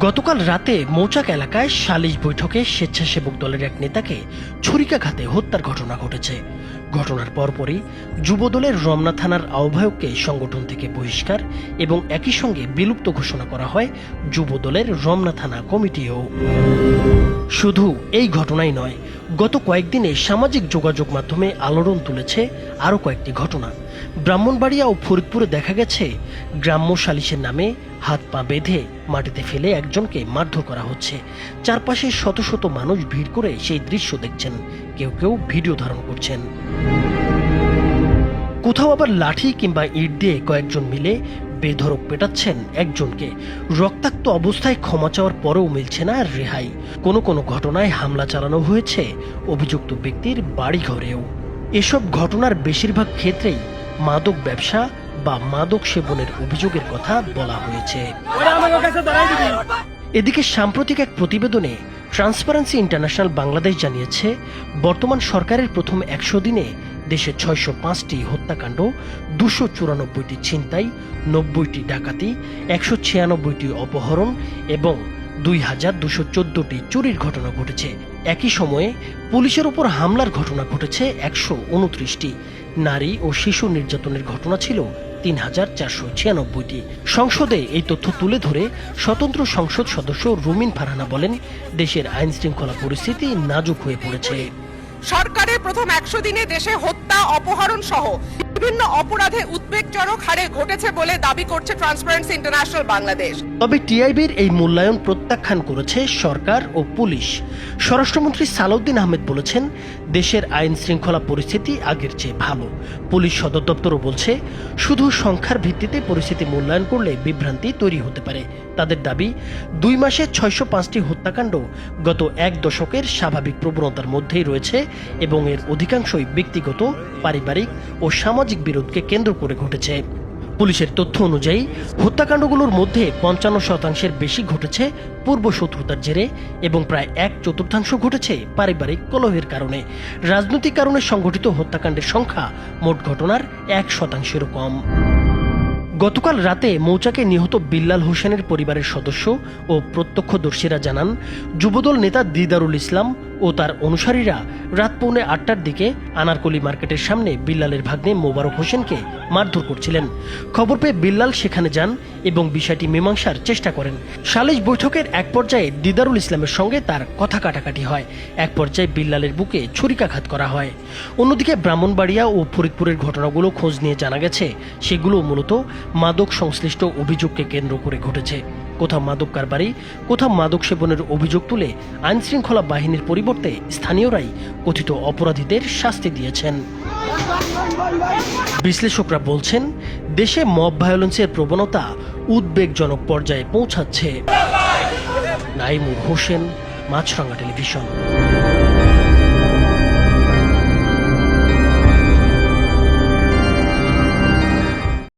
গতকাল রাতে মৌচাক এলাকায় সালিশ বৈঠকে স্বেচ্ছাসেবক দলের এক নেতাকে ছুরিকাঘাতে হত্যার ঘটনা ঘটেছে। ঘটনার পরপরই যুবদলের রমনা থানার আহ্বায়ককে সংগঠন থেকে বহিষ্কার এবং একই সঙ্গে বিলুপ্ত ঘোষণা করা হয় যুবদলের রমনা থানা কমিটিও। শুধু এই ঘটনাই নয়, গত কয়েকদিনে সামাজিক যোগাযোগ মাধ্যমে আলোড়ন তুলেছে আরও কয়েকটি ঘটনা। ব্রাহ্মণবাড়িয়া ও ফরিদপুরে দেখা গেছে গ্রাম্য সালিশের নামে হাত পা বেঁধে মাটিতে ফেলে একজনকে মারধর করা হচ্ছে। চারপাশে শত শত মানুষ ভিড় করে সেই দৃশ্য দেখছেন, কেউ কেউ ভিডিও ধারণ করছেন। কোথাও আবার লাঠি কিংবা ইট দিয়ে কয়েকজন মিলে বেধড়ক পেটাচ্ছেন একজনকে। রক্তাক্ত অবস্থায় ক্ষমা চাওয়ার পরেও মিলছে না রেহাই। কোনো কোনো ঘটনায় হামলা চালানো হয়েছে অভিযুক্ত ব্যক্তির বাড়িঘরেও। এসব ঘটনার বেশিরভাগ ক্ষেত্রেই মাদক ব্যবসা বা মাদক সেবনের অভিযোগের কথা বলা হয়েছে। এদিকে সাম্প্রতিক এক প্রতিবেদনে ট্রান্সপারেন্সি ইন্টারন্যাশনাল বাংলাদেশ জানিয়েছে, বর্তমান সরকারের প্রথম 100 দিনে দেশে 605টি হত্যাকাণ্ড, 294টি ছিনতাই, 90টি ডাকাতি, 196টি অপহরণ এবং 2214টি চুরির ঘটনা ঘটেছে। একই সময়ে পুলিশের উপর হামলার ঘটনা ঘটেছে 129টি। নারী ও শিশু নির্যাতনের ঘটনা ছিল 3496টি। সংসদে এই তথ্য তুলে ধরে স্বতন্ত্র সংসদ সদস্য রুমিন ফারহানা বলেন, দেশের আইন শৃঙ্খলা পরিস্থিতি নাজুক হয়ে পড়েছে। সরকারের প্রথম 100 দিনে দেশে হত্যা, অপহরণ সহ বিভিন্ন অপরাধে উদ্বেগজনক হারে ঘটেছে বলে দাবি করছে ট্রান্সপারেন্সি ইন্টারন্যাশনাল বাংলাদেশ। তবে টিআইবির এই মূল্যায়ন প্রত্যাখ্যান করেছে সরকার ও পুলিশ। স্বরাষ্ট্রমন্ত্রী সালাউদ্দিন আহমেদ বলেছেন, দেশের আইন শৃঙ্খলা পরিস্থিতি আগের চেয়ে ভালো। পুলিশ সদর দপ্তরও বলছে, শুধু সংখ্যার ভিত্তিতে পরিস্থিতি মূল্যায়ন করলে বিভ্রান্তি তৈরি হতে পারে। তাদের দাবি, 2 মাসে 605টি হত্যাকাণ্ড গত 1 দশকের স্বাভাবিক প্রবণতার মধ্যেই রয়েছে এবং এর অধিকাংশই ব্যক্তিগত, পারিবারিক ও সামাজিক বিরোধকে কেন্দ্র করে ঘটেছে। পুলিশের তথ্য অনুযায়ী হত্যাকাণ্ডগুলোর মধ্যে 55% বেশি ঘটেছে পূর্ব শত্রুতার জেরে এবং প্রায় 1/4 ঘটেছে পারিবারিক কলহের কারণে। রাজনৈতিক কারণে সংঘটিত হত্যাকাণ্ডের সংখ্যা মোট ঘটনার 1%-এরও কম। গতকাল রাতে মৌচাকে নিহত বিল্লাল হোসেনের পরিবারের সদস্য ও প্রত্যক্ষদর্শীরা জানান, যুবদল নেতা দিদারুল ইসলাম ও তার অনুসারীরা রাত 7:45টার দিকে আনারকলি মার্কেটের সামনে বিল্লালের ভাগ্নে মোবারক হোসেনকে মারধর করছিলেন। খবর পেয়ে বিল্লাল সেখানে যান এবং বিষয়টি মীমাংসার চেষ্টা করেন। সালিশ বৈঠকের এক পর্যায়ে দিদারুল ইসলামের সঙ্গে তার কথা কাটাকাটি হয়। এক পর্যায়ে বিল্লালের বুকে ছুরিকাঘাত করা হয়। অন্যদিকে ব্রাহ্মণবাড়িয়া ও ফরিদপুরের ঘটনাগুলো খোঁজ নিয়ে জানা গেছে, সেগুলো মূলত মাদক সংশ্লিষ্ট অভিযোগকে কেন্দ্র করে ঘটেছে। কোথাও মাদক কারবারি, কোথাও মাদক সেবনের অভিযোগ তুলে আইন শৃঙ্খলা বাহিনীর পরিবর্তে স্থানীয়রাই কথিত অপরাধীদের শাস্তি দিয়েছেন। বিশ্লেষকরা বলছেন, দেশে মব ভায়োলেন্সের প্রবণতা উদ্বেগজনক পর্যায়ে পৌঁছাচ্ছে। নাইমুর হোসেন, মাছরাঙা টেলিভিশন।